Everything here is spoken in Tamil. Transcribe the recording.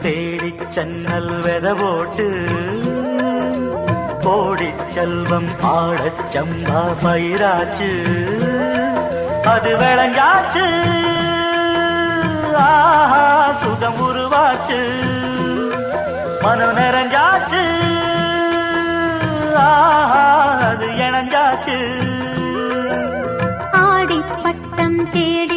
தேடிச் சன்னல் வெத போட்டு கோடிச் செல்வம் ஆடச் சம்பா பயிராச்சு அது விளைஞ்சாச்சு ஆஹா சுகம் உருவாச்சு மனம் நிறைஞ்சாச்சு ஆஹா அது இணைஞ்சாச்சு ஆடி பட்டம் தேடி